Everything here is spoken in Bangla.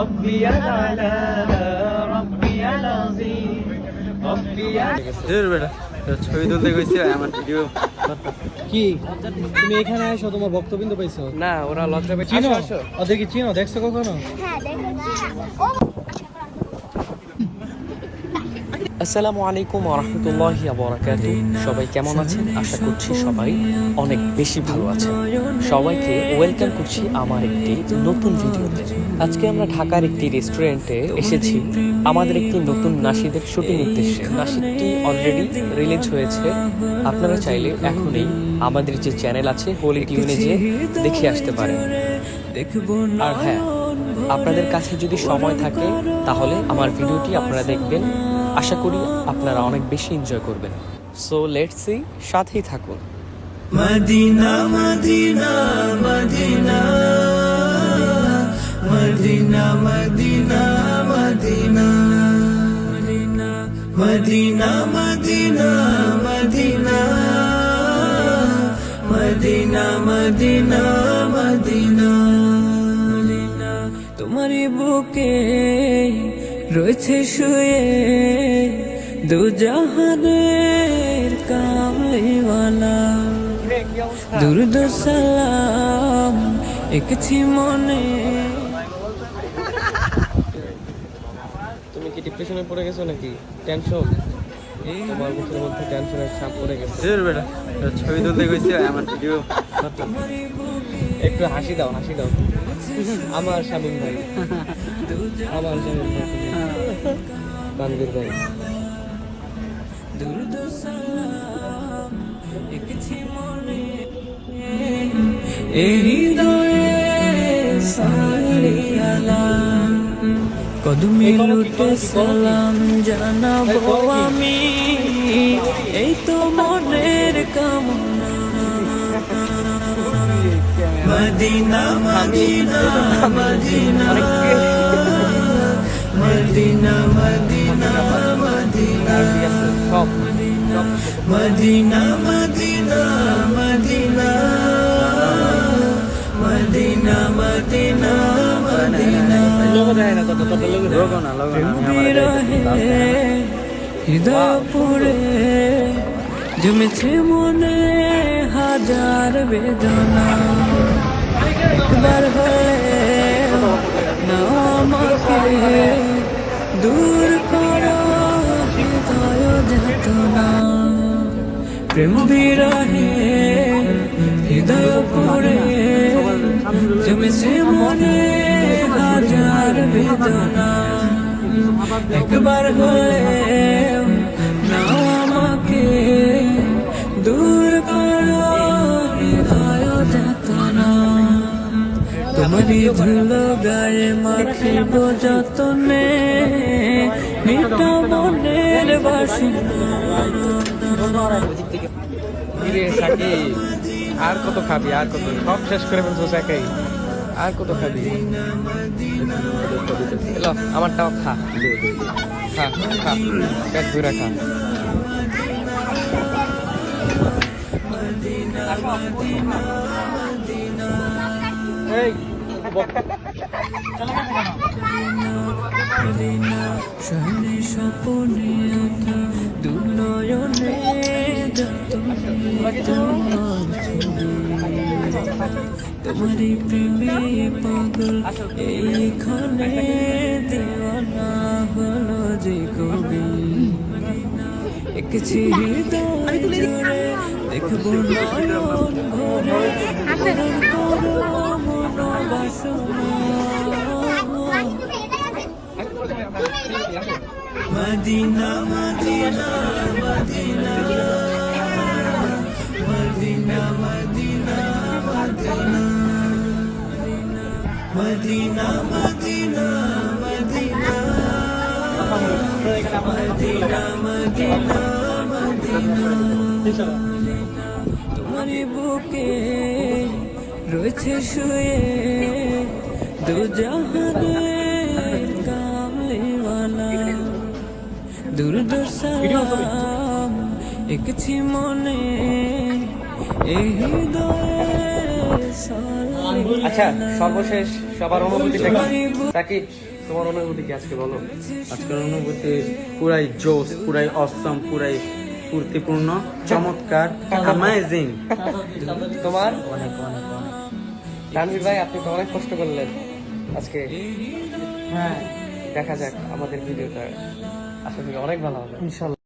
ربي الأعلى ربي العظيم ربي ছবি তুলতে গেছি আমার ভিডিও কি তুমি এখানে আসো তোমার ভক্তবৃন্দ পাইছো? না ওরা লজ্জা পেয়ে চিনো আসো ওদেরকে চিনো দেখছো কখনো? হ্যাঁ দেখেছি। আসসালামু আলাইকুম ওয়া রাহমাতুল্লাহি ওয়া বারাকাতুহু। সবাই কেমন আছেন? আশা করছি সবাই অনেক বেশি ভালো আছেন। সবাইকে ওয়েলকাম করছি আমার একটি নতুন ভিডিওতে। আজকে আমরা ঢাকার একটি রেস্টুরেন্টে এসেছি আমাদের একটি নতুন নাশিদের শুটিং উদ্দেশ্যে। নাশিদটি অলরেডি রিলিজ হয়েছে, আপনারা চাইলে এখনই আমাদের যে চ্যানেল আছে হোলি টিউনে যে দেখে আসতে পারেন। আর হ্যাঁ, আপনাদের কাছে যদি সময় থাকে তাহলে আমার ভিডিওটি আপনারা দেখবেন, আশা করি আপনারা অনেক বেশি এনজয় করবেন। সো লেটস সি, সাথেই থাকুন। Medina Medina Medina Medina Medina Medina Medina Medina Medina Medina Medina Medina তোমারই বুকে রয়েছে শুয়ে দু জাহানের কামলিওয়ালা দুরুদ সালাম একছি মনে। তুমি কি ডিপ্রেশনে পড়ে গেছো নাকি? টেনশন? তোমার মুখের মধ্যে টেনশনের ছাপ পড়ে গেছে। ছবি তুলতে গেছি আমার ভিডিও একটু হাসি দাও, হাসি দাও। আমার শামীম ভাই, আমার শামীম ভাই, তানভীর ভাই। কদমে লুটে সালাম জানাবো আমি, এই তো মনের কামনা। Medina Medina Medina Medina Medina Medina Medina Medina Medina Medina Medina Medina হৃদয়পুরে জমেছে মনে হাজার বেদনা, একবার হলে না আমাকে দূর করো হৃদয় যাতনা। প্রেম বিরহে হৃদয়পুরে জমেছে মনে হাজার বেদনা, একবার হলে না আমাকে দূর করো হৃদয় যাতনা। তোমারই ধুলো গায়ে মাখিব যতনে মিটা মনের বাসনা। আর কত খাবি? আর কত? সব শেষ করে ফেলছো একাই। আর কত খাবি? এলো আমারটাও খা, খা খা, পেট ভরে খা। এই শহরে স্বপনে আঁকি দুনয়নে তোমারই প্রেমে পাগল এইখানে দেওয়ানা হলো যে কবি। একছি হৃদয় জুড়ে দেখবো নয়ন ভরে করো মনোবাসনা। Medina Medina Medina Medina Medina Medina Medina Medina Medina Medina Medina তোমারই বুকে রয়েছে শুয়ে দু জাহানের কামলিওয়ালা দুরুদ সালাম একছি মনে এই হৃদয়ে। আচ্ছা, সর্বশেষ সবার অনুভূতিটা কি? সাকিব তোমার অনুভূতি কি আজকে বলো? আজকের অনুভূতি পুরাই জোস, পুরাই অসম, পুরাই ফুর্তিপূর্ণ, চমৎকার, অ্যামেজিং। তোমার অনেক অনেক অনেক। তানভীর ভাই, আপনি তো অনেক কষ্ট করলেন আজকে। হ্যাঁ দেখা যাক আমাদের ভিডিওটা আশা করি অনেক ভালো হবে। ইনশাল্লাহ।